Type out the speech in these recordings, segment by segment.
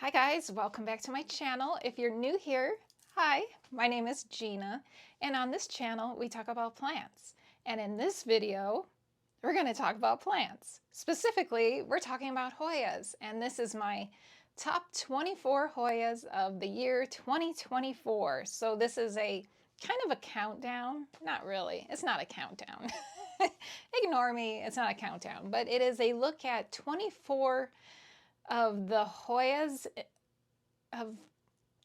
Hi guys, welcome back to my channel. If you're new here, hi, my name is Gina, and on this channel we talk about plants. And in this video, we're going to talk about plants. Specifically, we're talking about Hoyas, and this is my top 24 Hoyas of the year 2024. So this is a kind of a countdown. Not really, it's not a countdown. Ignore me, it's not a countdown, but it is a look at 24 of the Hoyas I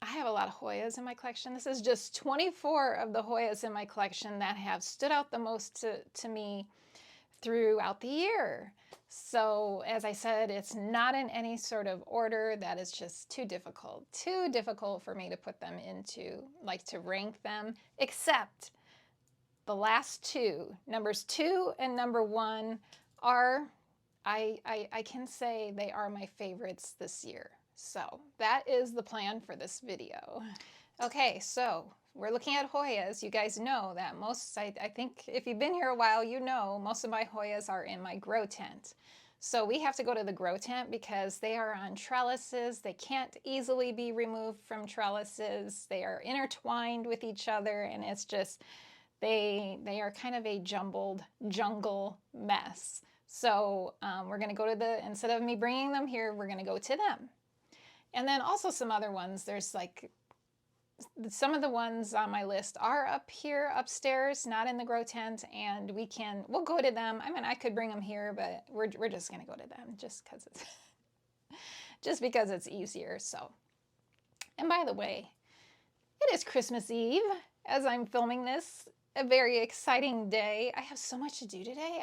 have a lot of Hoyas in my collection. This is just 24 of the Hoyas in my collection that have stood out the most to me throughout the year. So as I said, it's not in any sort of order. That is just too difficult for me to put them into, like to rank them, except the last two, numbers 2 and number 1 are, I can say they are my favorites this year. So that is the plan for this video. Okay, so we're looking at Hoyas. You guys know that most, I think if you've been here a while, you know most of my Hoyas are in my grow tent. So we have to go to the grow tent because they are on trellises. They can't easily be removed from trellises. They are intertwined with each other, and it's just, they are kind of a jumbled jungle mess. So we're going to go to instead of me bringing them here, we're going to go to them. And then also some other ones. There's like, some of the ones on my list are up here upstairs, not in the grow tent, and we'll go to them. I mean, I could bring them here, but we're just going to go to them just because it's easier. So, and by the way, it is Christmas Eve as I'm filming this. A very exciting day. I have so much to do today.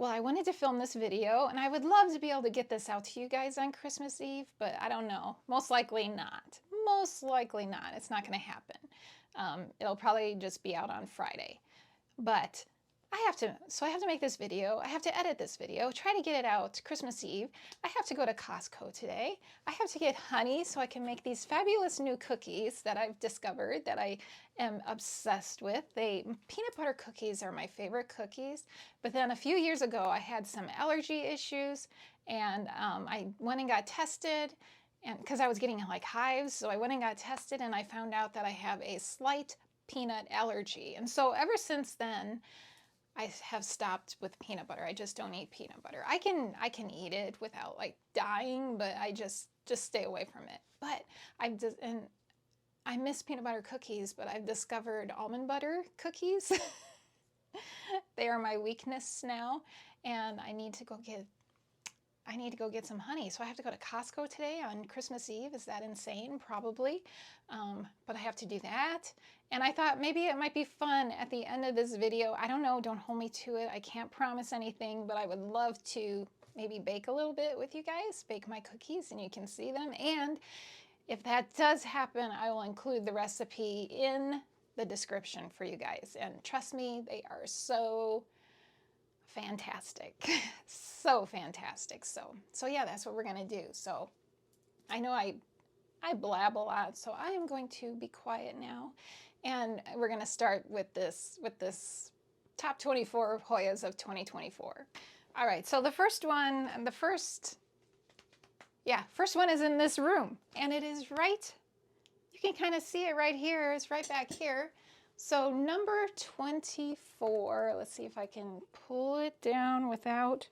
I wanted to film this video, and I would love to be able to get this out to you guys on Christmas Eve, but I don't know. Most likely not. Most likely not. It's not going to happen. It'll probably just be out on Friday. But I have to make this video. I have to edit this video, try to get it out Christmas Eve. I have to go to Costco today. I have to get honey so I can make these fabulous new cookies that I've discovered that I am obsessed with. Peanut butter cookies are my favorite cookies. But then a few years ago, I had some allergy issues, and I went and got tested, and because I was getting like hives, so I went and got tested, and I found out that I have a slight peanut allergy. And so ever since then, I have stopped with peanut butter. I just don't eat peanut butter. I can eat it without like dying, but I just stay away from it. But I miss peanut butter cookies, but I've discovered almond butter cookies. They are my weakness now, and I need to go get some honey. So I have to go to Costco today on Christmas Eve. Is that insane? Probably. But I have to do that. And I thought maybe it might be fun at the end of this video. I don't know. Don't hold me to it. I can't promise anything, but I would love to maybe bake a little bit with you guys. Bake my cookies and you can see them. And if that does happen, I will include the recipe in the description for you guys. And trust me, they are so fantastic. So fantastic. So yeah, that's what we're going to do. So I know I blab a lot, so I am going to be quiet now. And we're going to start with this top 24 Hoyas of 2024. All right, so the first one is in this room, and it is right, you can kind of see it right here. It's right back here. So number 24, let's see if I can pull it down without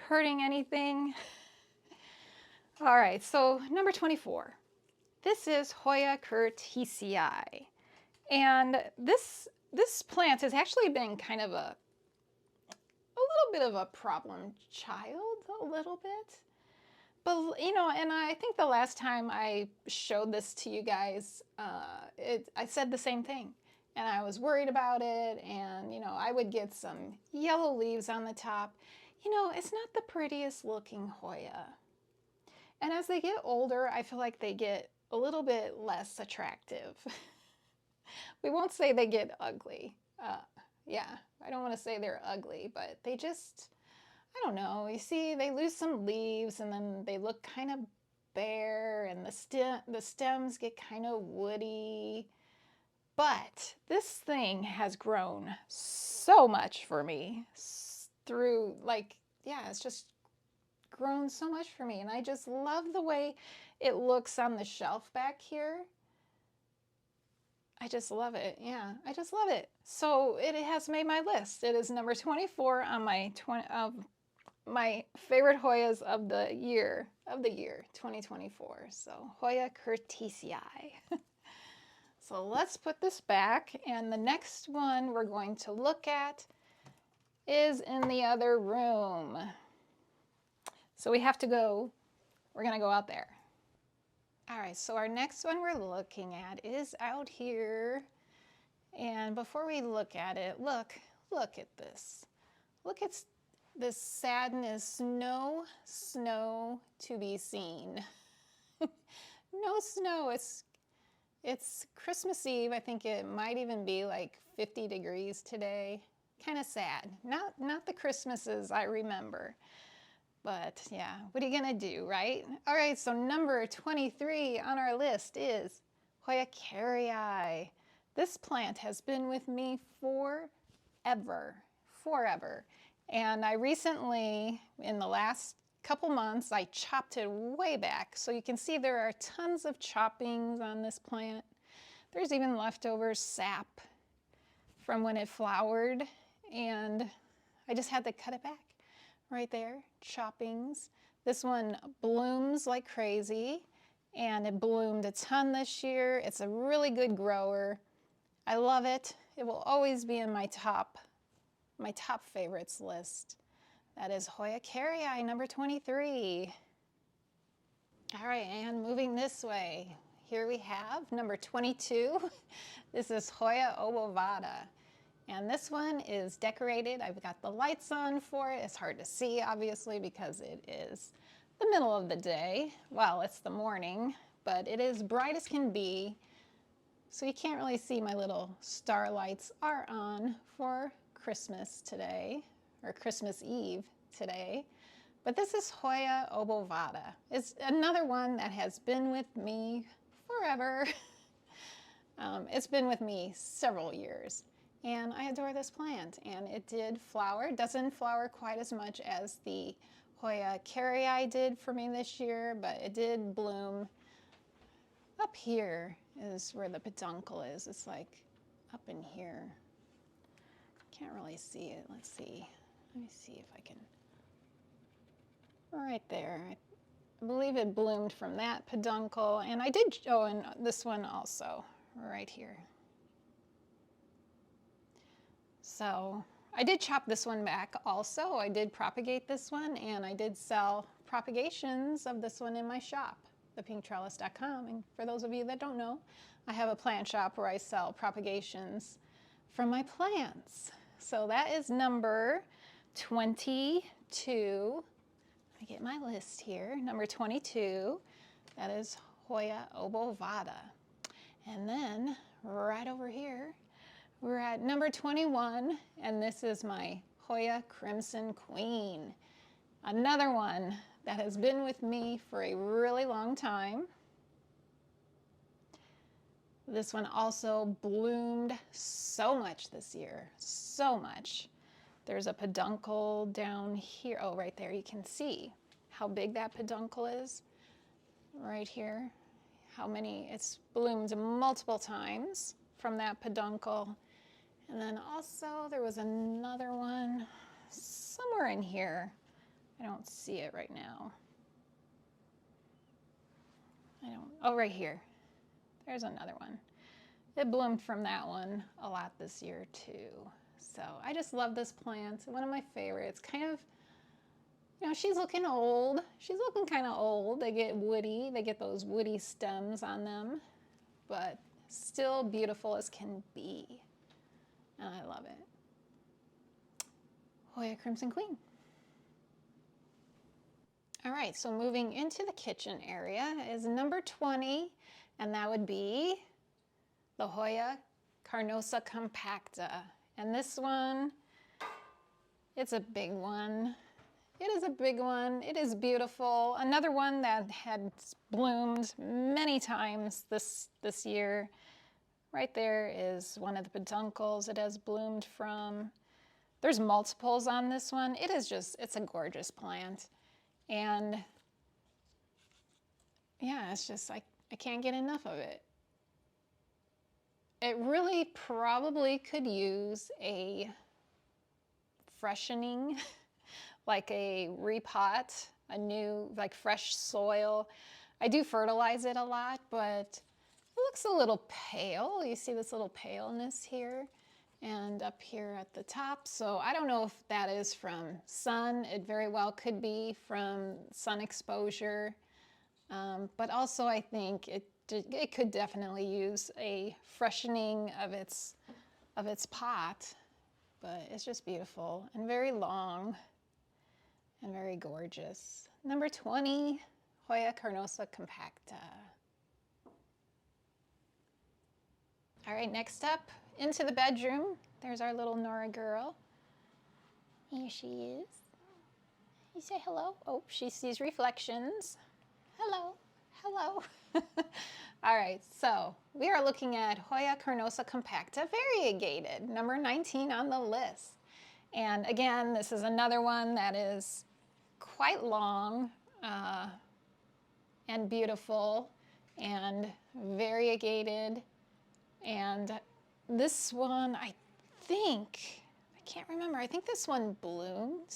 hurting anything. All right, so number 24. This is Hoya Curtisii. And this plant has actually been kind of a little bit of a problem child, a little bit. But, you know, and I think the last time I showed this to you guys, I said the same thing. And I was worried about it, and, you know, I would get some yellow leaves on the top. You know, it's not the prettiest looking Hoya. And as they get older, I feel like they get a little bit less attractive. We won't say they get ugly. Yeah, I don't want to say they're ugly, but they just, I don't know. You see, they lose some leaves, and then they look kind of bare, and the stems get kind of woody. But this thing has grown so much for me through, like, yeah, it's just grown so much for me, and I just love the way it looks on the shelf back here. I just love it. Yeah, I just love it. So it has made my list. It is number 24 on my favorite Hoyas of the year 2024. So Hoya Curtisii. So let's put this back, and the next one we're going to look at is in the other room. So we're going to go out there. All right, so our next one we're looking at is out here. And before we look at it, look at this. Look at this sadness. No snow to be seen. No snow. It's Christmas Eve. I think it might even be like 50 degrees today. Kind of sad. Not the Christmases I remember. But yeah, what are you gonna do, right? All right, so number 23 on our list is Hoya Kerri. This plant has been with me forever. And I recently, in the last couple months, I chopped it way back. So you can see there are tons of choppings on this plant. There's even leftover sap from when it flowered, and I just had to cut it back. Right there, choppings. This one blooms like crazy, and it bloomed a ton this year. It's a really good grower. I love it. It will always be in my top favorites list. That is Hoya Kerri, number 23. All right, and moving this way, here we have number 22. This is Hoya obovata. And this one is decorated. I've got the lights on for it. It's hard to see, obviously, because it is the middle of the day. Well, it's the morning, but it is bright as can be. So you can't really see my little star lights are on for Christmas today, or Christmas Eve today. But this is Hoya obovata. It's another one that has been with me forever. It's been with me several years. And I adore this plant, and it did flower. It doesn't flower quite as much as the Hoya Kerri did for me this year, but it did bloom. Up here is where the peduncle is. It's like up in here. Can't really see it. Let's see. Let me see if I can. Right there. I believe it bloomed from that peduncle, and I did, oh, and this one also, right here. So I did chop this one back also. I did propagate this one, and I did sell propagations of this one in my shop, thepinktrellis.com. And for those of you that don't know, I have a plant shop where I sell propagations from my plants. So that is number 22. Let me get my list here. Number 22, that is Hoya obovata. And then right over here, we're at number 21, and this is my Hoya Crimson Queen. Another one that has been with me for a really long time. This one also bloomed so much this year, so much. There's a peduncle down here. Oh, right there, you can see how big that peduncle is. Right here, how many, it's bloomed multiple times from that peduncle. And then also there was another one somewhere in here. I don't see it right now. Oh, right here. There's another one. It bloomed from that one a lot this year too. So I just love this plant. One of my favorites. Kind of, you know, she's looking old. She's looking kind of old. They get woody. They get those woody stems on them, but still beautiful as can be. And I love it. Hoya Crimson Queen. All right, so moving into the kitchen area is number 20, and that would be the Hoya Carnosa Compacta. And this one, it's a big one. It is a big one. It is beautiful. Another one that had bloomed many times this year. Right there is one of the peduncles it has bloomed from. There's multiples on this one. It is just, it's a gorgeous plant. And yeah, it's just, I can't get enough of it. It really probably could use a freshening, like a repot, a new, like fresh soil. I do fertilize it a lot, but it looks a little pale. You see this little paleness here and up here at the top. So I don't know if that is from sun. It very well could be from sun exposure. But also I think it could definitely use a freshening of its pot. But it's just beautiful and very long and very gorgeous. Number 20, Hoya carnosa compacta. All right, next up, into the bedroom. There's our little Nora girl. Here she is. You say hello? Oh, she sees reflections. Hello, hello. All right, so we are looking at Hoya carnosa compacta variegated, number 19 on the list. And again, this is another one that is quite long and beautiful and variegated. And this one, I can't remember, I think this one bloomed.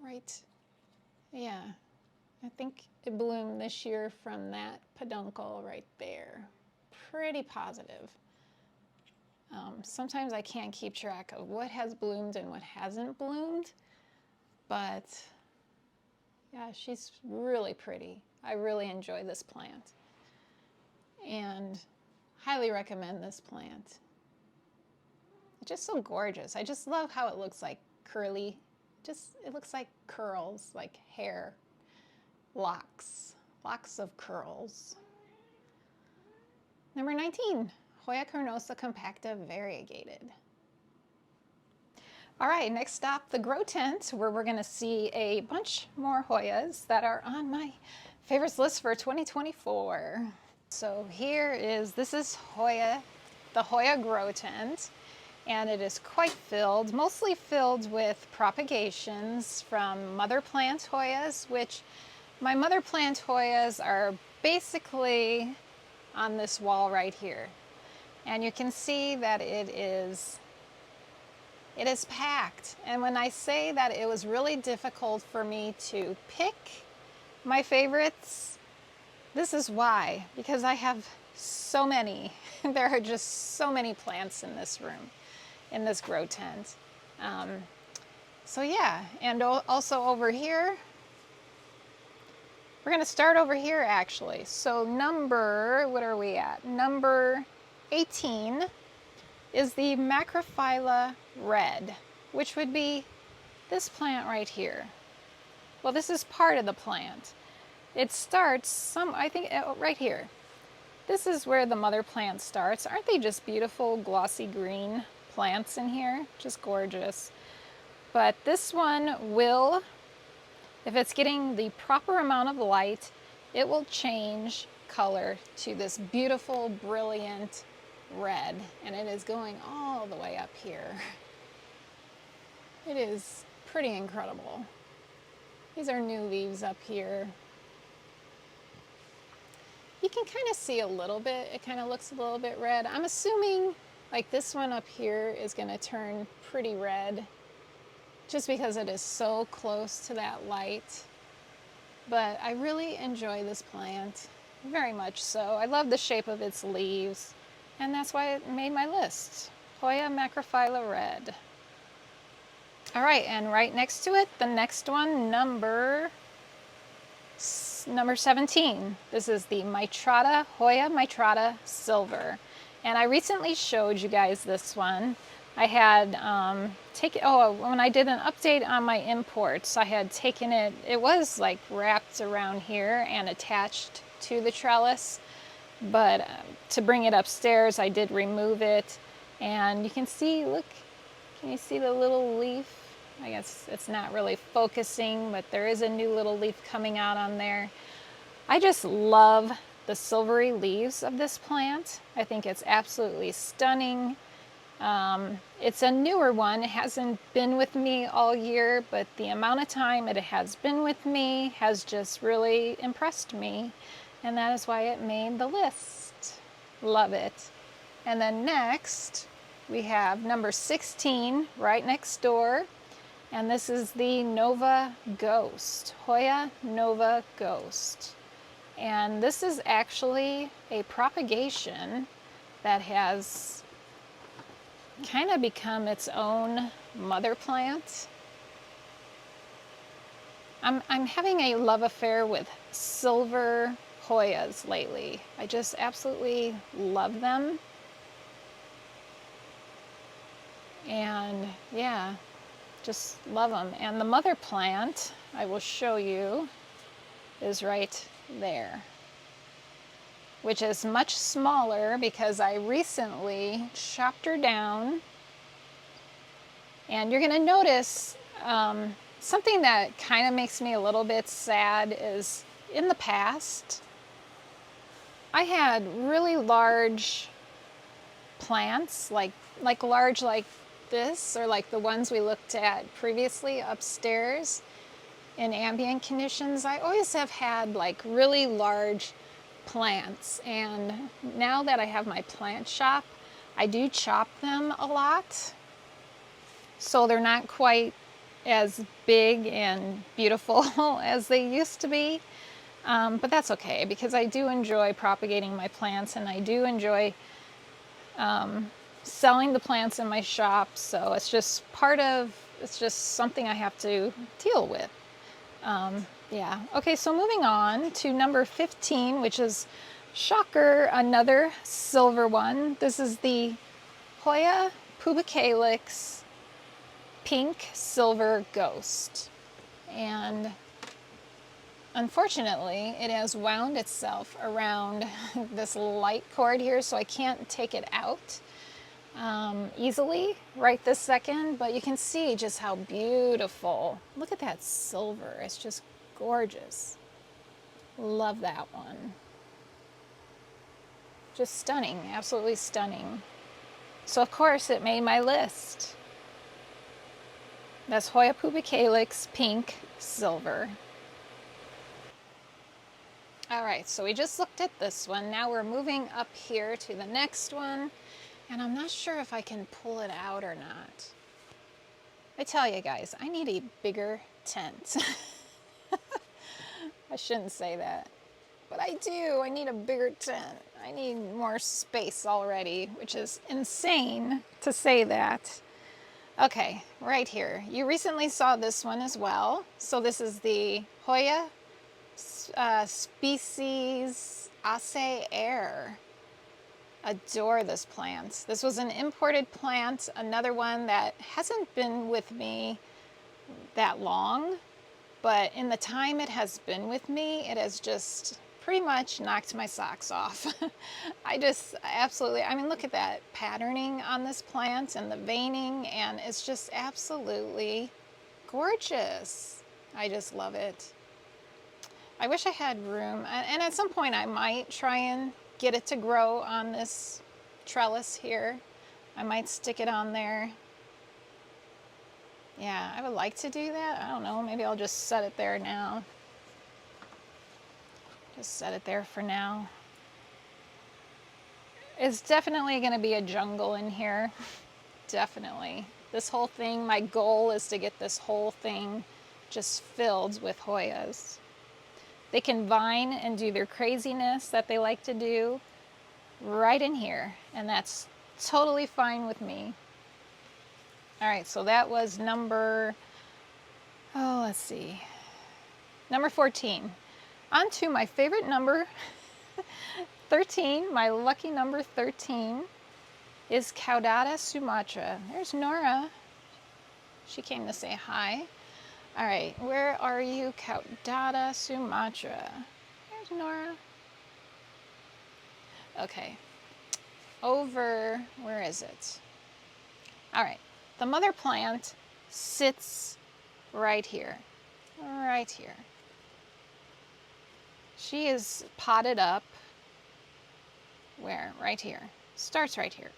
Right, yeah. I think it bloomed this year from that peduncle right there. Pretty positive. Sometimes I can't keep track of what has bloomed and what hasn't bloomed, but yeah, she's really pretty. I really enjoy this plant and highly recommend this plant. It's just so gorgeous. I just love how it looks like curly. It looks like curls, like hair. Locks of curls. Number 19, Hoya carnosa compacta variegated. All right, next stop, the grow tent, where we're gonna see a bunch more Hoyas that are on my favorites list for 2024. So this is Hoya, the Hoya grow tent, and it is quite filled, mostly filled with propagations from mother plant Hoyas, which my mother plant Hoyas are basically on this wall right here. And you can see that it is packed. And when I say that it was really difficult for me to pick my favorites, this is why. Because I have so many. There are just so many plants in this room, in this grow tent. So yeah, and also over here, we're going to start over here actually. So what are we at? Number 18 is the Macrophylla red, which would be this plant right here. Well, this is part of the plant. It starts I think right here. This is where the mother plant starts. Aren't they just beautiful glossy green plants in here? Just gorgeous. But this one will, if it's getting the proper amount of light, it will change color to this beautiful, brilliant red. And it is going all the way up here. It is pretty incredible. These are new leaves up here. You can kind of see a little bit. It kind of looks a little bit red. I'm assuming like this one up here is going to turn pretty red, just because it is so close to that light. But I really enjoy this plant, very much so. I love the shape of its leaves, and that's why it made my list. Hoya Macrophylla red. All right, and right next to it, the next one, number 17. This is the Hoya mitrata silver. And I recently showed you guys this one. I had when I did an update on my imports, I had taken it was like wrapped around here and attached to the trellis, but to bring it upstairs, I did remove it. And you can see, look, can you see the little leaf? I guess it's not really focusing, but there is a new little leaf coming out on there. I just love the silvery leaves of this plant. I think it's absolutely stunning. It's a newer one. It hasn't been with me all year, but the amount of time it has been with me has just really impressed me, and that is why it made the list. Love it. And then next, we have number 16 right next door, and this is the Nova Ghost, Hoya Nova Ghost. And this is actually a propagation that has kind of become its own mother plant. I'm having a love affair with silver Hoyas lately. I just absolutely love them. And yeah, just love them. And the mother plant, I will show you, is right there, which is much smaller because I recently chopped her down. And you're going to notice something that kind of makes me a little bit sad is in the past, I had really large plants, like large like this, or like the ones we looked at previously upstairs in ambient conditions. I always have had like really large plants, and now that I have my plant shop, I do chop them a lot, so they're not quite as big and beautiful as they used to be. But that's okay, because I do enjoy propagating my plants, and I do enjoy selling the plants in my shop. So it's just it's just something I have to deal with. Yeah. Okay, so moving on to number 15, which is, shocker, another silver one. This is the Hoya pubicalix pink silver ghost. And unfortunately, it has wound itself around this light cord here, so I can't take it out easily right this second, but you can see just how beautiful. Look at that silver. It's just gorgeous. Love that one. Just stunning, absolutely stunning. So of course it made my list. That's Hoya pubicalix pink silver. All right, so we just looked at this one. Now we're moving up here to the next one, and I'm not sure if I can pull it out or not. I tell you guys, I need a bigger tent. I shouldn't say that, but I do. I need a bigger tent. I need more space already, which is insane to say that. Okay, right here. You recently saw this one as well. So this is the Hoya species Ace Air. Adore this plant. This was an imported plant, another one that hasn't been with me that long, but in the time it has been with me, it has just pretty much knocked my socks off. I absolutely, I mean, look at that patterning on this plant and the veining, and it's just absolutely gorgeous. I just love it. I wish I had room, and at some point I might try and get it to grow on this trellis here. I might stick it on there. Yeah, I would like to do that. I don't know, maybe I'll just set it there now. Just set it there for now. It's definitely going to be a jungle in here. Definitely. This whole thing, my goal is to get this whole thing just filled with Hoyas. They can vine and do their craziness that they like to do right in here, and that's totally fine with me. All right, so that was number, let's see, number 14. On to my favorite number, 13, my lucky number 13, is Caudata Sumatra. There's Nora. She came to say hi. All right, where are you, Caudata Sumatra? There's Nora. Okay, over, where is it? All right, the mother plant sits right here, right here. She is potted up, where? Right here. Starts right here.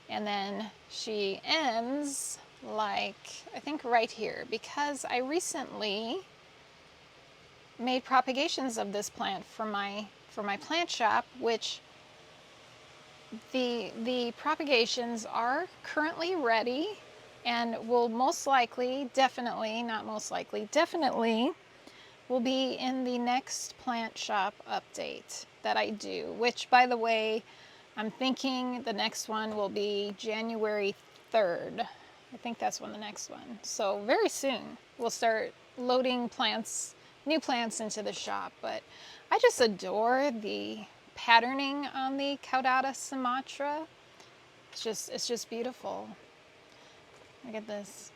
And then she ends like, I think right here, because I recently made propagations of this plant for my plant shop, which the propagations are currently ready and will most likely, definitely, not most likely, definitely will be in the next plant shop update that I do, which, by the way, I'm thinking the next one will be January 3rd. I think that's when the next one. So very soon we'll start loading plants, new plants into the shop. But I just adore the patterning on the Caudata Sumatra. It's just beautiful. Look at this.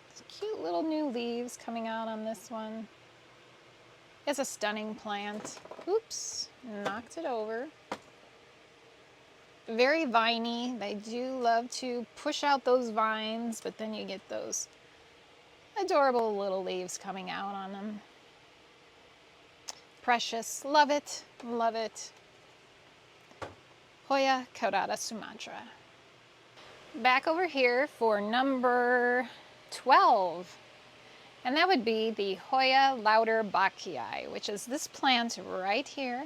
It's cute little new leaves coming out on this one. It's a stunning plant. Oops, knocked it over. Very viney. They do love to push out those vines, but then you get those adorable little leaves coming out on them. Precious. Love it. Love it. Hoya Caudata Sumatra. Back over here for number 12. And that would be the Hoya Lauterbachii, which is this plant right here.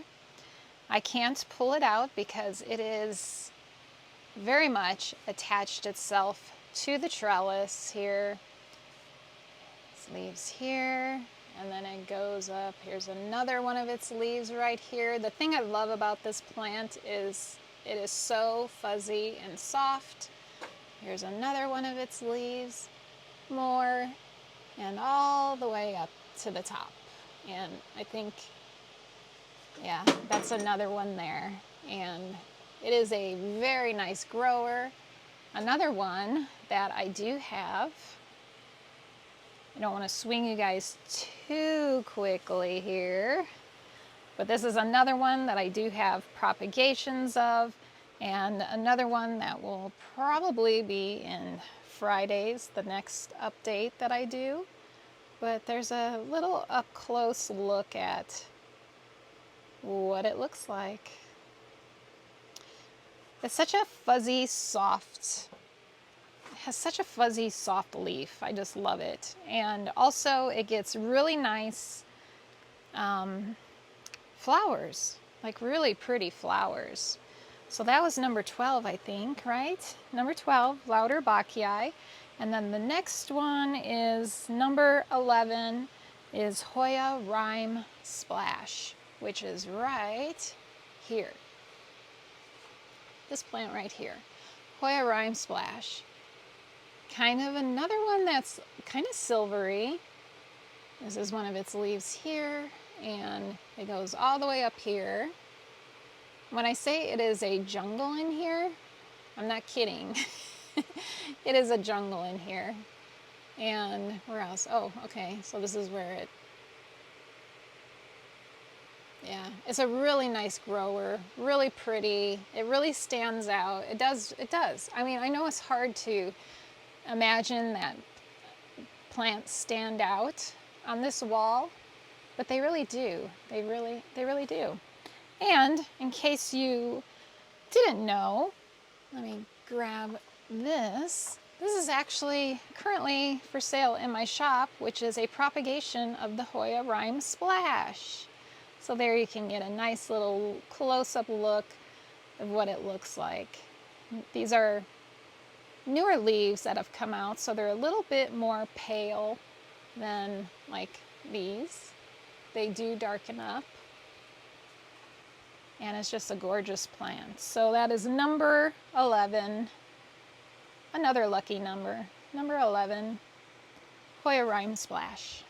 I can't pull it out because it is very much attached itself to the trellis here. Its leaves here, and then it goes up. Here's another one of its leaves right here. The thing I love about this plant is it is so fuzzy and soft. Here's another one of its leaves, more, and all the way up to the top. And I think, yeah, that's another one there. And it is a very nice grower. Another one that I do have, I don't want to swing you guys too quickly here, but this is another one that I do have propagations of, and another one that will probably be in Fridays, the next update that I do. But there's a little up close look at what it looks like. It's such a fuzzy, soft, it has such a fuzzy, soft leaf. I just love it. And also it gets really nice flowers, like really pretty flowers. So that was number 12, I think, right? Number 12, Lauterbachii. And then the next one is number 11, is Hoya Rime Splash, which is right here. This plant right here, Hoya Rime Splash. Kind of another one that's kind of silvery. This is one of its leaves here, and it goes all the way up here. When I say it is a jungle in here, I'm not kidding. It is a jungle in here. And where else? Oh, okay, so this is where it, yeah, it's a really nice grower, really pretty. It really stands out. It does. I mean, I know it's hard to imagine that plants stand out on this wall, but they really do. They really do. And in case you didn't know, let me grab this. This is actually currently for sale in my shop, which is a propagation of the Hoya Rime Splash. So there you can get a nice little close-up look of what it looks like. These are newer leaves that have come out, so they're a little bit more pale than like these. They do darken up. And it's just a gorgeous plant. So that is number 11. Another lucky number. Number 11, Hoya Rime Splash.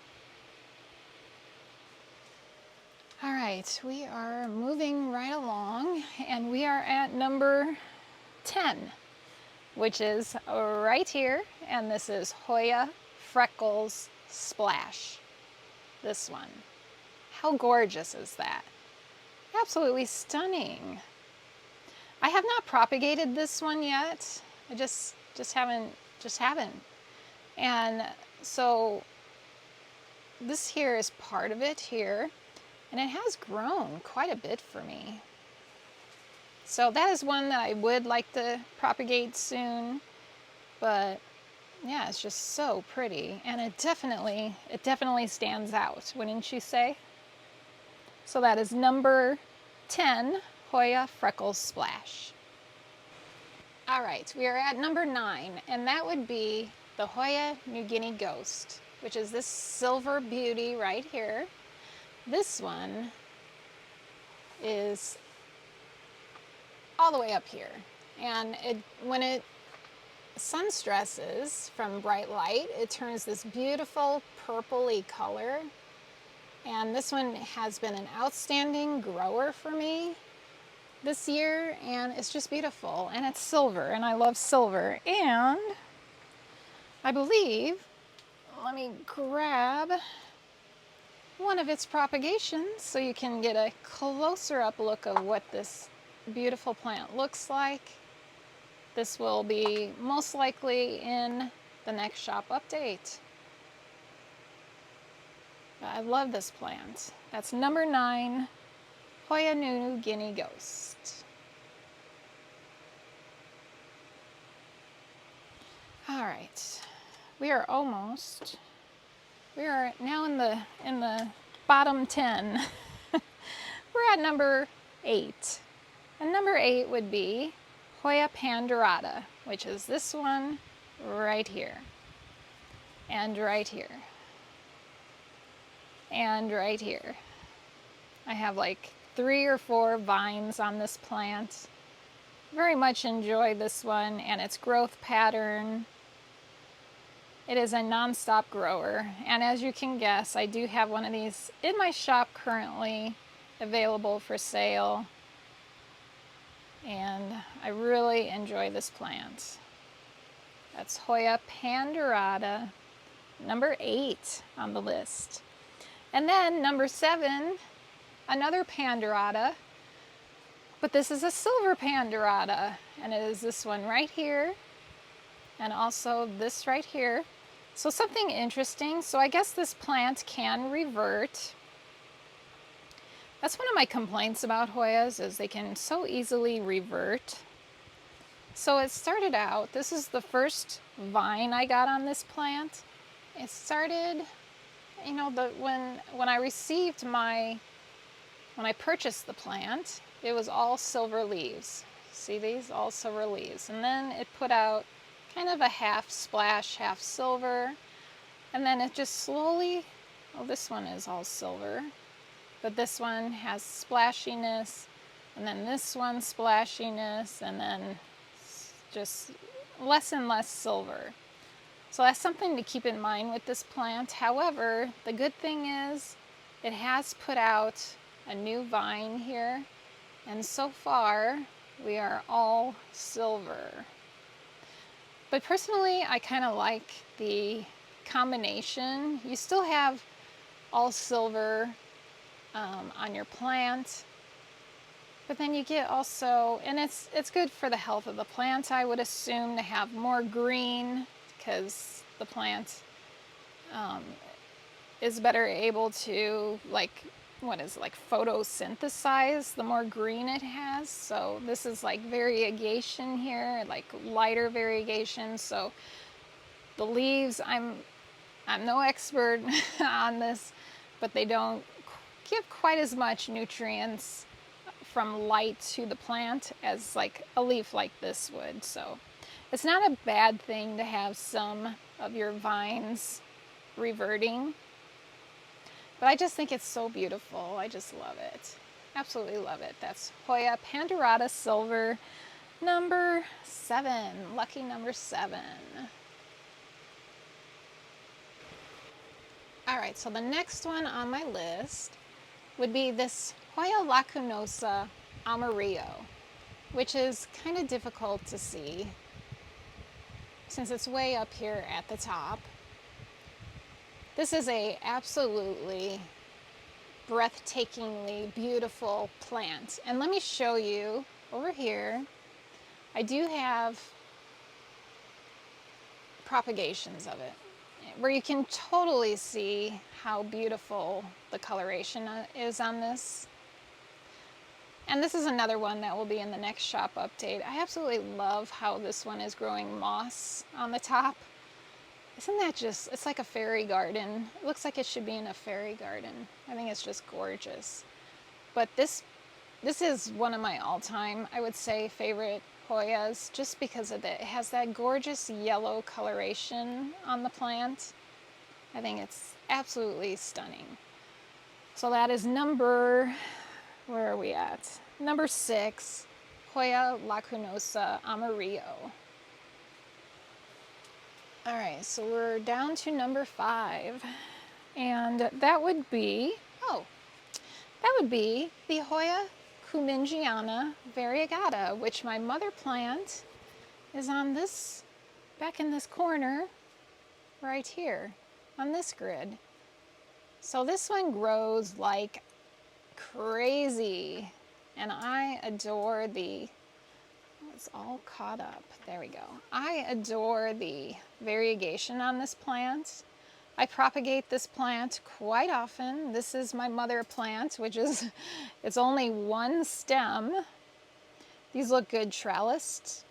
All right, we are moving right along, and we are at number 10, which is right here, and this is Hoya Freckles Splash. This one. How gorgeous is that? Absolutely stunning. I have not propagated this one yet. I just haven't. And so this here is part of it here, and it has grown quite a bit for me. So that is one that I would like to propagate soon, but yeah, it's just so pretty, and it definitely stands out, wouldn't you say? So that is number 10, Hoya Freckles Splash. All right, we are at number 9, and that would be the Hoya New Guinea Ghost, which is this silver beauty right here. This one is all the way up here, and when it sun stresses from bright light, it turns this beautiful purpley color. And this one has been an outstanding grower for me this year, and it's just beautiful, and it's silver, and I love silver. And I believe, let me grab one of its propagations so you can get a closer up look of what this beautiful plant looks like. This will be most likely in the next shop update. I love this plant. That's number 9, Hoya New Guinea Ghost. All right, we are now in the bottom 10. We're at number 8. And number 8 would be Hoya Pandorata, which is this one right here, and right here, and right here. I have like 3 or 4 vines on this plant. Very much enjoy this one and its growth pattern. It is a non-stop grower, and as you can guess, I do have one of these in my shop currently available for sale, and I really enjoy this plant. That's Hoya Pandorata, number 8 on the list. And then number 7, another Pandorata, but this is a silver Pandorata, and it is this one right here, and also this right here. So something interesting, so I guess this plant can revert. That's one of my complaints about Hoyas, is they can so easily revert. So it started out, this is the first vine I got on this plant. It started, you know, when I purchased the plant, it was all silver leaves. See these? All silver leaves. And then it put out kind of a half splash, half silver. And then it just slowly, oh, this one is all silver, but this one has splashiness, and then this one splashiness, and then just less and less silver. So that's something to keep in mind with this plant. However, the good thing is it has put out a new vine here, and so far we are all silver. But personally, I kind of like the combination. You still have all silver on your plant, but then you get also, and it's good for the health of the plant, I would assume, to have more green, because the plant is better able to photosynthesize the more green it has. So this is like variegation here, like lighter variegation. So the leaves, I'm no expert on this, but they don't give quite as much nutrients from light to the plant as like a leaf like this would. So it's not a bad thing to have some of your vines reverting. But I just think it's so beautiful. I just love it. Absolutely love it. That's Hoya Pandorata Silver, number 7. Lucky number 7. All right, so the next one on my list would be this Hoya lacunosa amarillo, which is kind of difficult to see since it's way up here at the top. This is a absolutely breathtakingly beautiful plant. And let me show you over here. I do have propagations of it where you can totally see how beautiful the coloration is on this. And this is another one that will be in the next shop update. I absolutely love how this one is growing moss on the top. Isn't that just, it's like a fairy garden. It looks like it should be in a fairy garden. I think it's just gorgeous. But this is one of my all-time, I would say, favorite Hoyas, just because of it. It has that gorgeous yellow coloration on the plant. I think it's absolutely stunning. So that is number, where are we at? Number 6, Hoya lacunosa amarillo. All right, so we're down to number 5, and that would be, that would be the Hoya cumingiana variegata, which my mother plant is on this, back in this corner, right here, on this grid. So this one grows like crazy, and I adore the, it's all caught up, there we go. I adore the variegation on this plant. I propagate this plant quite often. This is my mother plant, which is, it's only one stem. These look good trellised,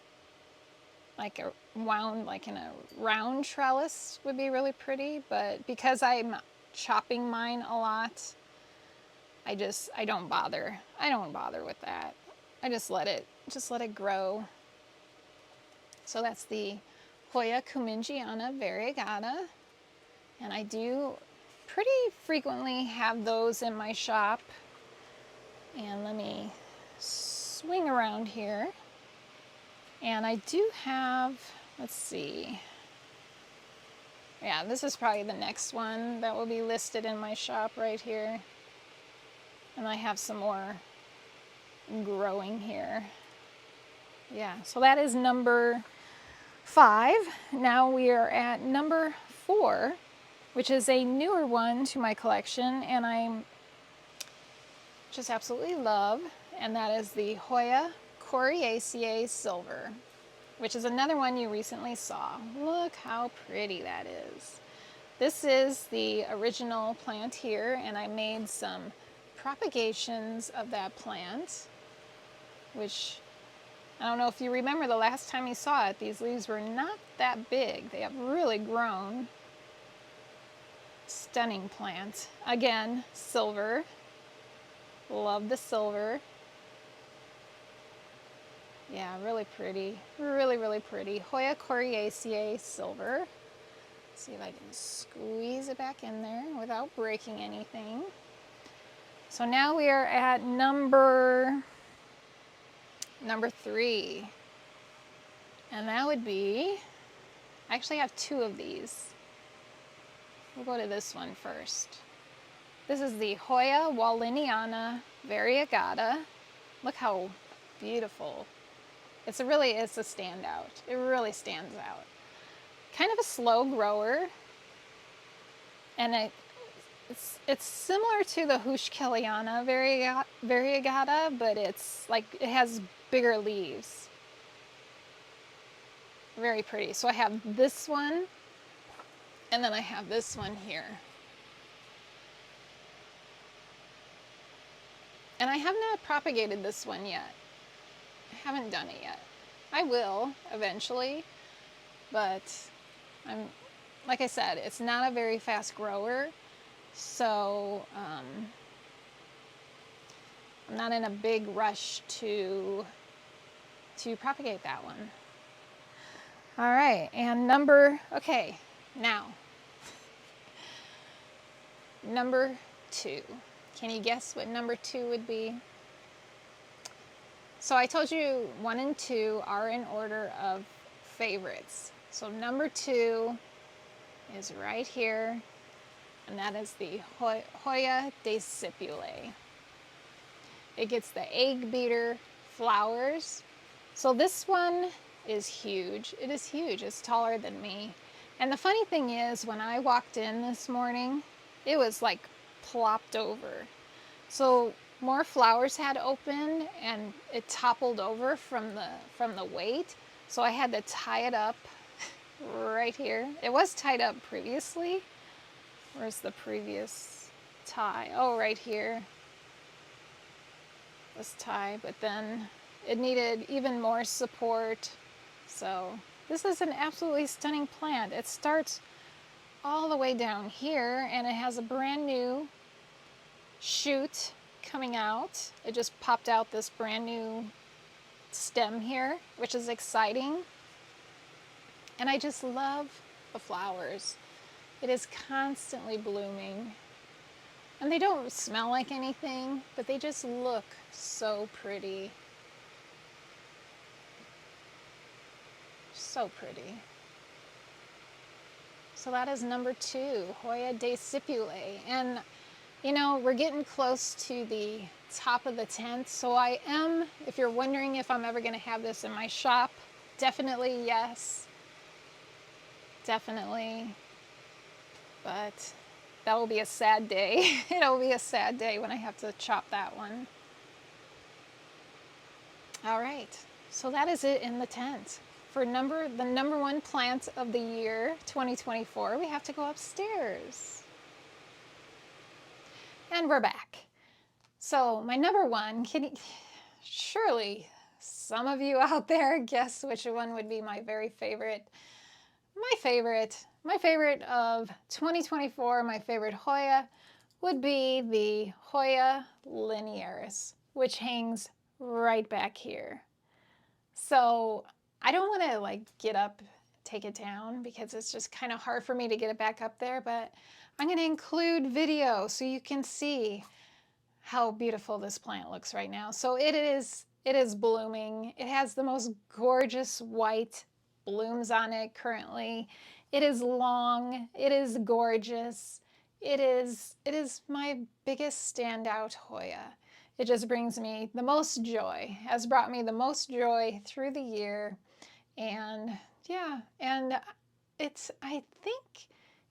like a wound, like in a round trellis would be really pretty, but because I'm chopping mine a lot, I don't bother. I don't bother with that. I just let it grow. So that's the Hoya cumingiana variegata. And I do pretty frequently have those in my shop. And let me swing around here. And I do have, let's see. Yeah, this is probably the next one that will be listed in my shop right here. And I have some more growing here. Yeah, so that is number 5. Now we are at number 4, which is a newer one to my collection, and I just absolutely love, and that is the Hoya Curtisii Silver, which is another one you recently saw. Look how pretty that is. This is the original plant here, and I made some propagations of that plant, which I don't know if you remember the last time you saw it, these leaves were not that big. They have really grown. Stunning plant. Again, silver. Love the silver. Yeah, really pretty. Really, really pretty. Hoya Curtisii silver. Let's see if I can squeeze it back in there without breaking anything. So now we are at number 3. And that would be, I actually have 2 of these. We'll go to this one first. This is the Hoya Walliniana variegata. Look how beautiful. It's a standout. It really stands out. Kind of a slow grower. And it's similar to the Hushkeliana variegata, but it's like, it has bigger leaves. Very pretty. So I have this one, and then I have this one here. And I have not propagated this one yet. I haven't done it yet. I will eventually, but like I said, it's not a very fast grower, so I'm not in a big rush to propagate that one. All right, and okay, now, number 2. Can you guess what number 2 would be? So I told you 1 and 2 are in order of favorites. So number 2 is right here, and that is the Hoya decipulae. It gets the egg beater flowers. So this one is huge. It is huge. It's taller than me. And the funny thing is, when I walked in this morning, it was like plopped over. So more flowers had opened, and it toppled over from the weight. So I had to tie it up right here. It was tied up previously. Where's the previous tie? Oh, right here. this tie, but then it needed even more support. So this is an absolutely stunning plant. It starts all the way down here and it has a brand new shoot coming out. It just popped out this brand new stem here, which is exciting. And I just love the flowers. It is constantly blooming. And they don't smell like anything, but they just look so pretty. So pretty. So that is number 2, Hoya decipulae. And you know, we're getting close to the top of the tent, so I am, if you're wondering if I'm ever going to have this in my shop, definitely yes. Definitely. But that will be a sad day. It'll be a sad day when I have to chop that one. All right, so that is it in the tent. For the number 1 plant of the year, 2024, we have to go upstairs. And we're back. So my number 1, surely some of you out there guess which one would be my very favorite. My favorite of 2024, my favorite Hoya would be the Hoya linearis, which hangs right back here. So I don't want to like get up, take it down because it's just kind of hard for me to get it back up there, but I'm going to include video so you can see how beautiful this plant looks right now. So it is blooming. It has the most gorgeous white blooms on it currently. It is long. It is gorgeous. It is my biggest standout Hoya. It just brings me the most joy, has brought me the most joy through the year. And yeah, and I think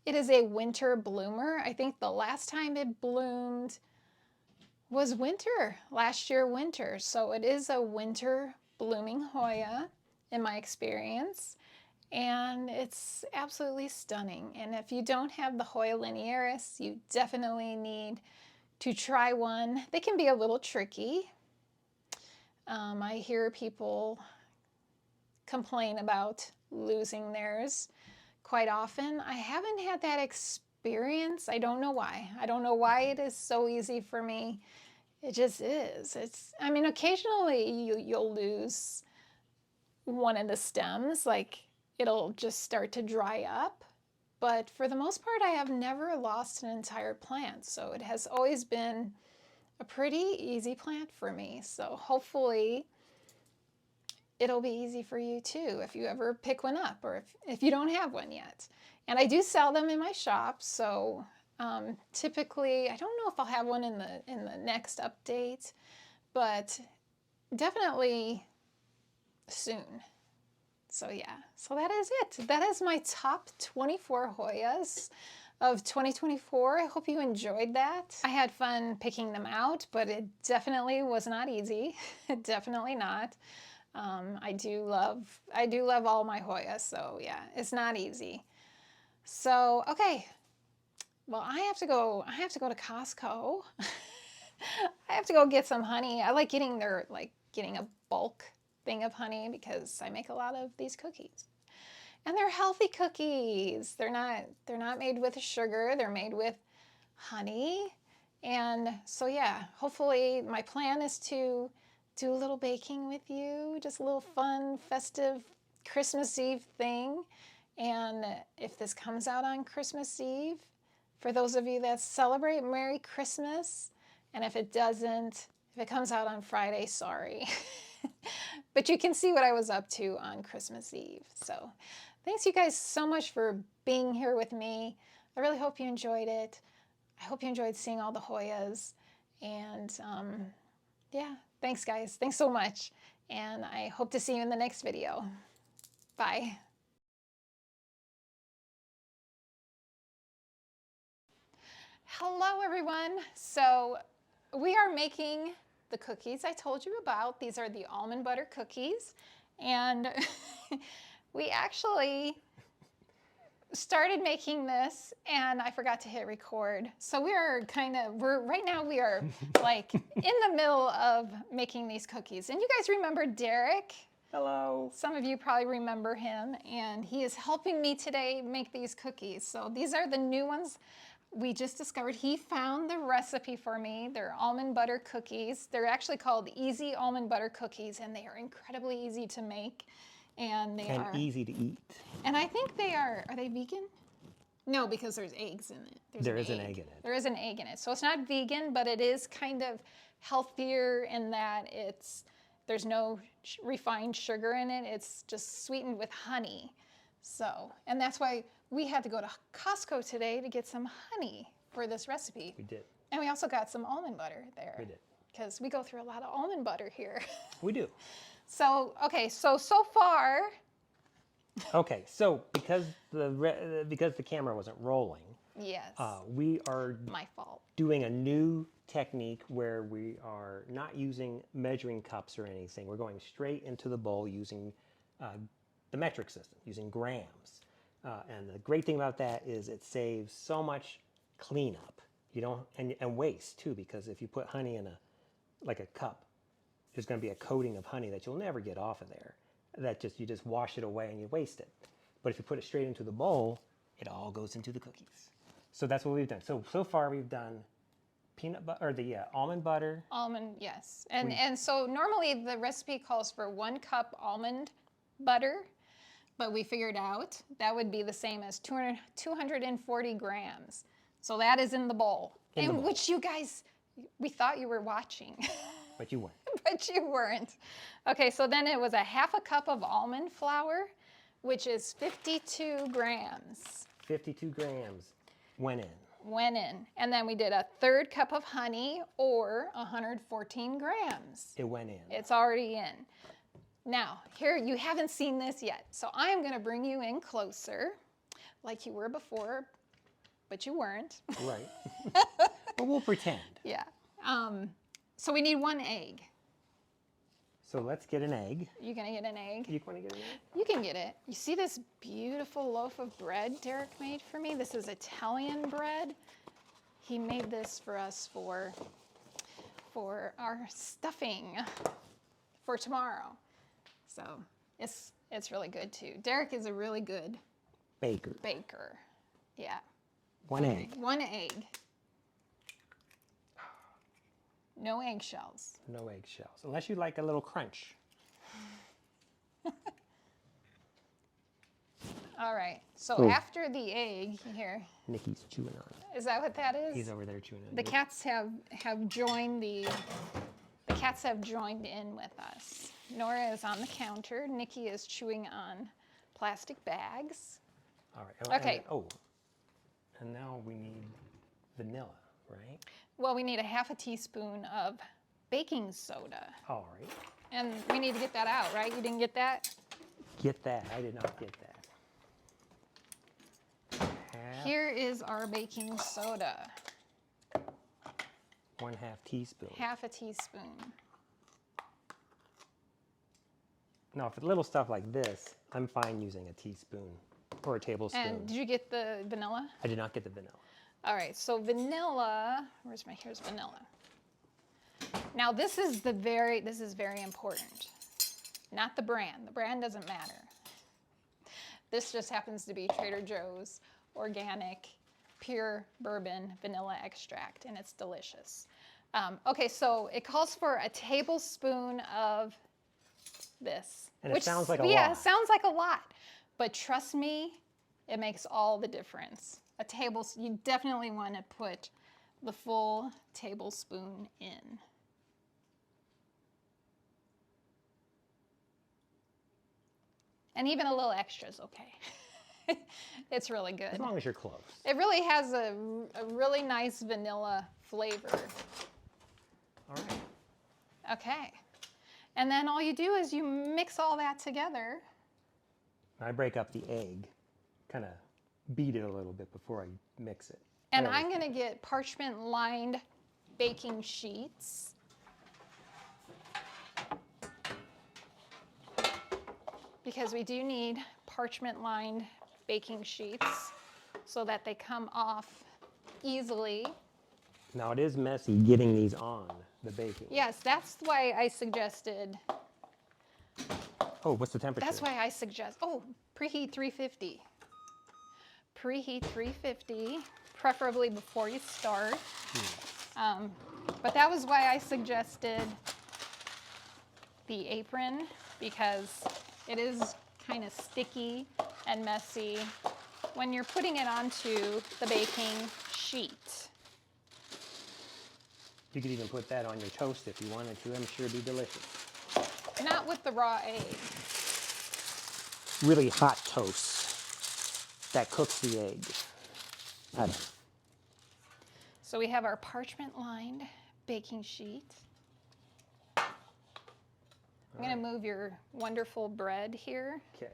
it is a winter bloomer. I think the last time it bloomed was winter, last year winter. So it is a winter blooming Hoya in my experience. And it's absolutely stunning. And if you don't have the Hoya linearis, you definitely need to try one. They can be a little tricky. I hear people complain about losing theirs quite often. I haven't had that experience. I don't know why. I don't know why it is so easy for me. It just is. I mean, occasionally you'll lose one of the stems, like it'll just start to dry up. But for the most part, I have never lost an entire plant. So it has always been a pretty easy plant for me. So hopefully it'll be easy for you too if you ever pick one up or if you don't have one yet. And I do sell them in my shop. So typically, I don't know if I'll have one in the next update, but definitely soon. So yeah, so that is it. That is my top 24 Hoyas of 2024. I hope you enjoyed that. I had fun picking them out, but it definitely was not easy. Definitely not. I do love all my Hoyas, so yeah, it's not easy. So, okay. Well, I have to go to Costco. I have to go get some honey. I like getting getting a bulk thing of honey because I make a lot of these cookies. And they're healthy cookies. They're not made with sugar, they're made with honey. And so yeah, hopefully my plan is to do a little baking with you, just a little fun, festive Christmas Eve thing. And if this comes out on Christmas Eve, for those of you that celebrate, Merry Christmas. And if it doesn't, if it comes out on Friday, sorry. But you can see what I was up to on Christmas Eve. So thanks you guys so much for being here with me. I really hope you enjoyed it. I hope you enjoyed seeing all the Hoyas. And yeah, thanks guys. Thanks so much. And I hope to see you in the next video. Bye. Hello everyone. So we are making the cookies I told you about. These are the almond butter cookies. And we actually started making this and I forgot to hit record. So right now we are like in the middle of making these cookies. And you guys remember Derek? Hello. Some of you probably remember him, and he is helping me today make these cookies. So these are the new ones we just discovered. He found the recipe for me. They're almond butter cookies. They're actually called Easy Almond Butter Cookies, and they are incredibly easy to make. And they are easy to eat. And I think they are they vegan? No, because there's eggs in it. There is an egg in it. There is an egg in it. So it's not vegan, but it is kind of healthier in that there's no refined sugar in it. It's just sweetened with honey. So, and that's why we had to go to Costco today to get some honey for this recipe. We did. And we also got some almond butter there. We did. Because we go through a lot of almond butter here. We do. So, okay, so far. Okay, so because the camera wasn't rolling. Yes. We are My fault. doing a new technique where we are not using measuring cups or anything. We're going straight into the bowl using the metric system, using grams. And the great thing about that is it saves so much cleanup. You don't and waste too, because if you put honey in a cup, there's going to be a coating of honey that you'll never get off of there. You just wash it away and you waste it. But if you put it straight into the bowl, it all goes into the cookies. So that's what we've done. So far we've done peanut butter, or the almond butter. Almond, yes. And so normally the recipe calls for 1 cup almond butter, but we figured out that would be the same as 240 grams. So that is in the bowl. Which you guys, we thought you were watching. But you weren't. But you weren't. Okay, so then it was a 1/2 cup of almond flour, which is 52 grams. 52 grams went in. And then we did a 1/3 cup of honey, or 114 grams. It went in. It's already in. Now, here, you haven't seen this yet, so I'm gonna bring you in closer, like you were before, but you weren't. Right. But we'll pretend. Yeah. So we need 1 egg. So let's get an egg. You gonna get an egg? You want to get an egg? You can get it. You see this beautiful loaf of bread Derek made for me? This is Italian bread. He made this for us for our stuffing for tomorrow. So it's really good too. Derek is a really good baker. Yeah. 1 egg. 1 egg. No eggshells. No eggshells, unless you like a little crunch. All right. So after the egg here. Nikki's chewing on it. Is that what that is? He's over there chewing on it. The cats have joined the cats have joined in with us. Nora is on the counter. Nikki is chewing on plastic bags. All right. Okay. And now we need vanilla, right? Well, we need a 1/2 teaspoon of baking soda. All right. And we need to get that out, right? You didn't get that? Get that. I did not get that. Here is our baking soda. 1/2 teaspoon. 1/2 teaspoon. Now, for little stuff like this, I'm fine using a teaspoon or a tablespoon. And did you get the vanilla? I did not get the vanilla. All right, so vanilla, here's vanilla. Now this is very important. Not the brand. The brand doesn't matter. This just happens to be Trader Joe's organic, pure bourbon vanilla extract, and it's delicious. Okay, so it calls for a tablespoon of this. And it sounds like a lot. Yeah, it sounds like a lot. But trust me, it makes all the difference. You definitely want to put the full tablespoon in. And even a little extra is okay. It's really good. As long as you're close. It really has a really nice vanilla flavor. All right. Okay. And then all you do is you mix all that together. I break up the egg, kind of beat it a little bit before I mix it. And I'm going to get parchment-lined baking sheets. Because we do need parchment-lined baking sheets so that they come off easily. Now it is messy getting these on the baking. Yes, that's why I suggested. Oh, what's the temperature? That's why I suggest. Oh, preheat 350. Preheat 350, preferably before you start. But that was why I suggested the apron, because it is kind of sticky and messy when you're putting it onto the baking sheet. You could even put that on your toast if you wanted to. I'm sure it'd be delicious. Not with the raw egg. Really hot toast that cooks the egg. I don't know. So we have our parchment-lined baking sheet. I'm going to move your wonderful bread here Okay.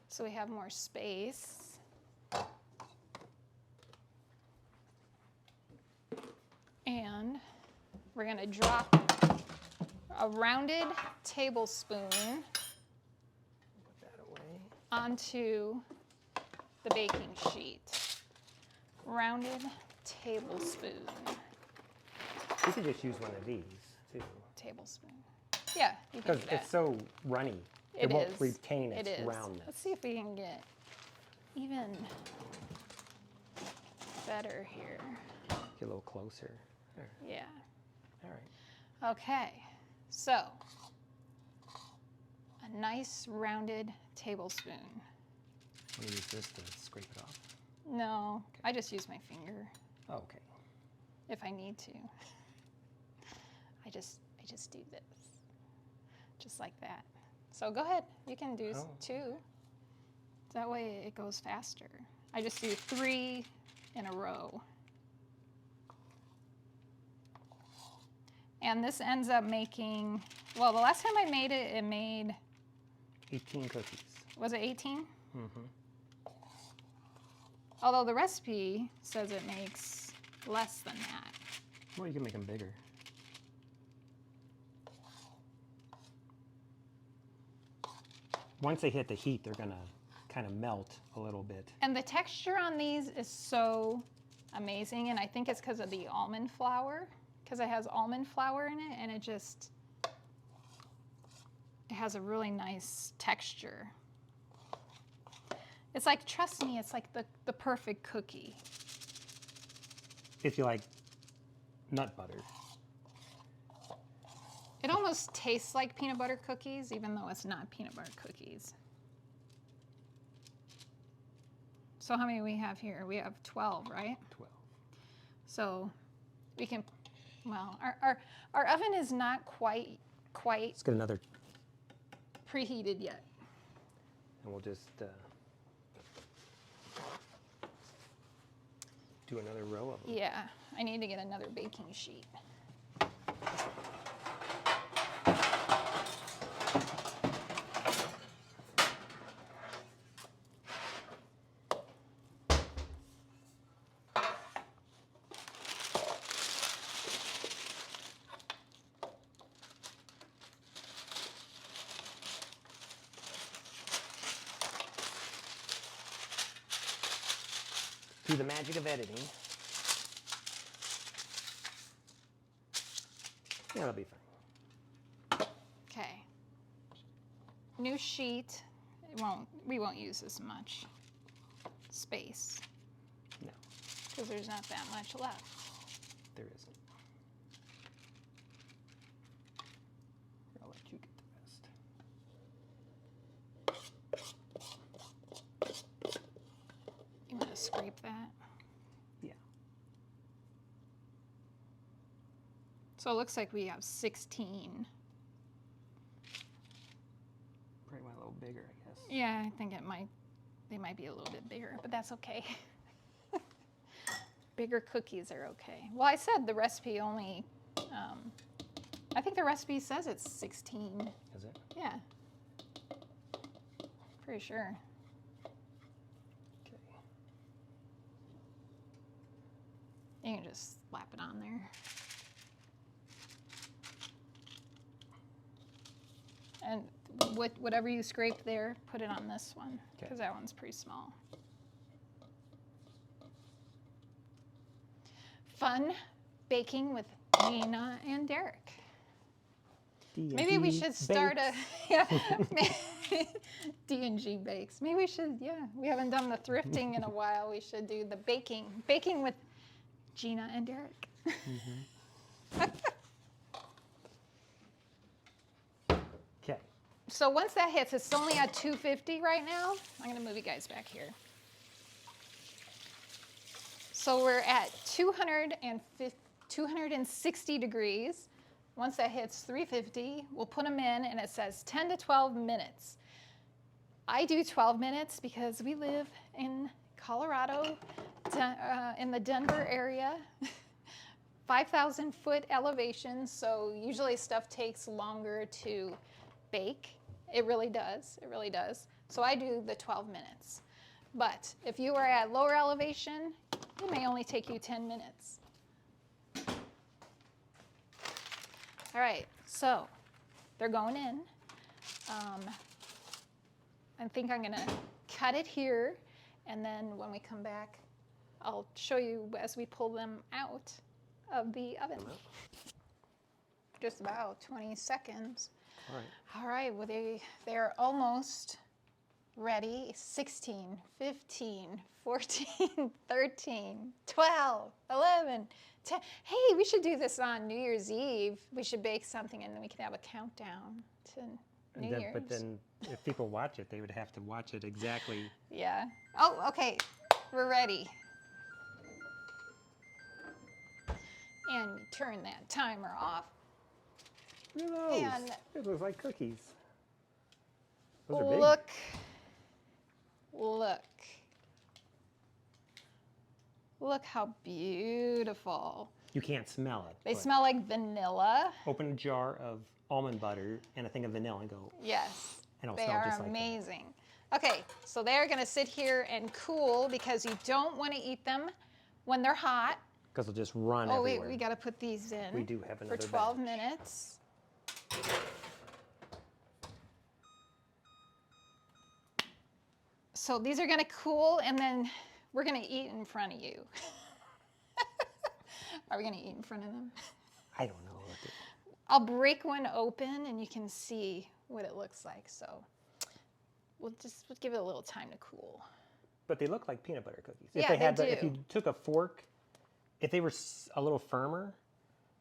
so we have more space. And we're going to drop a rounded tablespoon Put that away. onto the baking sheet. Rounded tablespoon. You could just use one of these too. Tablespoon. Yeah, you can Because do that. it's so runny. It won't is. retain its It is. roundness. Let's see if we can get even better here. Get a little closer. There. Yeah. All right. Okay. So, a nice rounded tablespoon. I'm gonna use this to scrape it off. No, I just use my finger Oh, okay. if I need to. I just do this. Just like that. So go ahead. You can do 2. That way it goes faster. I just do 3 in a row. And this ends up making, well, the last time I made it, it made, 18 cookies. was it 18? Mm-hmm. Although the recipe says it makes less than that. Well, you can make them bigger. Once they hit the heat, they're gonna kind of melt a little bit. And the texture on these is so amazing, and I think it's because of the almond flour, because it has almond flour in it, and it has a really nice texture. It's like, trust me, it's like the perfect cookie. If you like nut butter. It almost tastes like peanut butter cookies, even though it's not peanut butter cookies. So how many we have here? We have 12, right? 12. So we can, well, our oven is not quite Let's get another, preheated yet. and we'll just do another row of them. Yeah, I need to get another baking sheet. Through the magic of editing. Yeah, that'll be fine. Okay. New sheet. We won't use as much space No, because there's not that much left. there isn't. I'll let you get the rest. You want to scrape that? Yeah. So it looks like we have 16. Probably went a little bigger, I guess. Yeah, I think they might be a little bit bigger, but that's okay. Bigger cookies are okay. Well, I said the recipe only, I think the recipe says it's 16. Is it? Yeah. Pretty sure. Okay. You can just slap it on there. And whatever you scrape there, put it on this one, because that one's pretty small. fun baking with Gina and Derek. Maybe we should start a D&G bakes. Maybe we should, yeah. We haven't done the thrifting in a while. We should do the baking with Gina and Derek. Okay. So once that hits, it's only at 250 right now. I'm going to move you guys back here. So we're at 260 degrees. Once that hits 350, we'll put them in, and it says 10 to 12 minutes. I do 12 minutes because we live in Colorado, in the Denver area, 5,000 foot elevation, so usually stuff takes longer to bake. It really does, it really does. So I do the 12 minutes. But if you are at lower elevation, it may only take you 10 minutes. All right, so they're going in. I think I'm gonna cut it here, and then when we come back, I'll show you as we pull them out of the oven. Just about 20 seconds. All right. All right, well, they're almost ready. 16, 15, 14, 13, 12, 11, 10. Hey, we should do this on New Year's Eve. We should bake something, and then we can have a countdown to New Year's. But then if people watch it, they would have to watch it exactly. Yeah. Oh, okay. We're ready. And turn that timer off. Look at those. And it looks like cookies. Those are big. Look how beautiful. You can't smell it. They but smell like vanilla. Open a jar of almond butter and a thing of vanilla and go. Yes. And it'll They smell are just like amazing. Okay, so they're going to sit here and cool because you don't want to eat them when they're hot. Because they'll just run Oh, everywhere. wait, we got to put these in. We do have another for 12 batch. minutes. So these are going to cool, and then we're going to eat in front of you. Are we going to eat in front of them? I don't know what to do. I'll break one open, and you can see what it looks like. So we'll give it a little time to cool. But they look like peanut butter cookies. Yeah, If they had they if do. you took a fork, if they were a little firmer,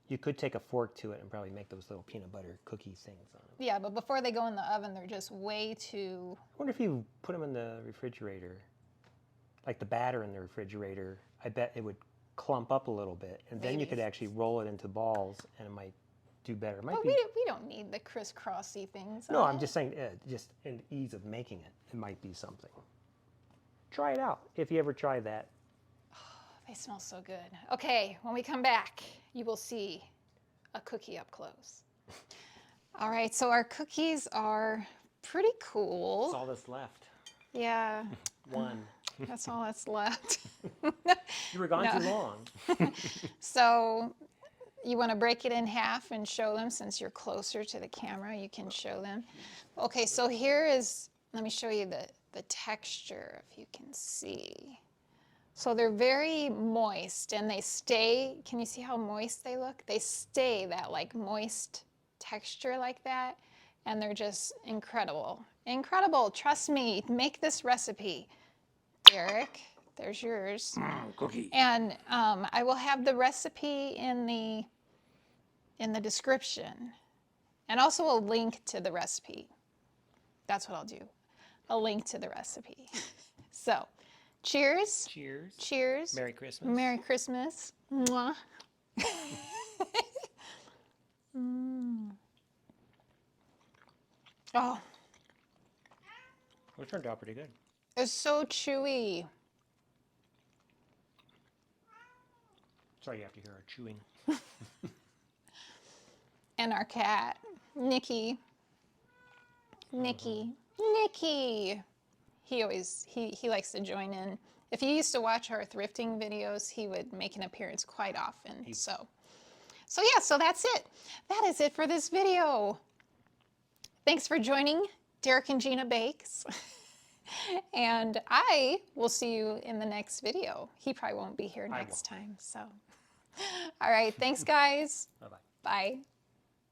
you could take a fork to it and probably make those little peanut butter cookie things on them. Yeah, but before they go in the oven, they're just way too... I wonder if you put them in the refrigerator, like the batter in the refrigerator, I bet it would clump up a little bit, and then you Maybe. could actually roll it into balls, and it might do better. It might But be. we don't need the crisscrossy things. No, on I'm it. just saying, just in ease of making it, it might be something. Try it out if you ever try that. They smell so good. Okay, when we come back, you will see a cookie up close. All right, so our cookies are pretty That's cool. all that's left. Yeah, One. that's all that's left. You were gone No. too long. So you want to break it in half and show them since you're closer to the camera, you can show them. Okay, so here is, let me show you the texture if you can see. So they're very moist and they stay, can you see how moist they look? They stay that like moist texture like that, and they're just incredible. Incredible, trust me, make this recipe. Derek, there's yours. Cookie. And I will have the recipe in the description, and also a link to the recipe. That's what I'll do, a link to the recipe. So, cheers. Cheers. Cheers. Merry Christmas. Merry Christmas. Mwah. Oh, It turned out pretty good. it's so chewy. Sorry you have to hear our chewing. And our cat, Nikki. Nikki. He always, he likes to join in. If he used to watch our thrifting videos, he would make an appearance quite often. So yeah, so that's it. That is it for this video. Thanks for joining Derek and Gina Bakes. And I will see you in the next video. He probably won't be here next time. So All right. Thanks, guys. Bye-bye. Bye.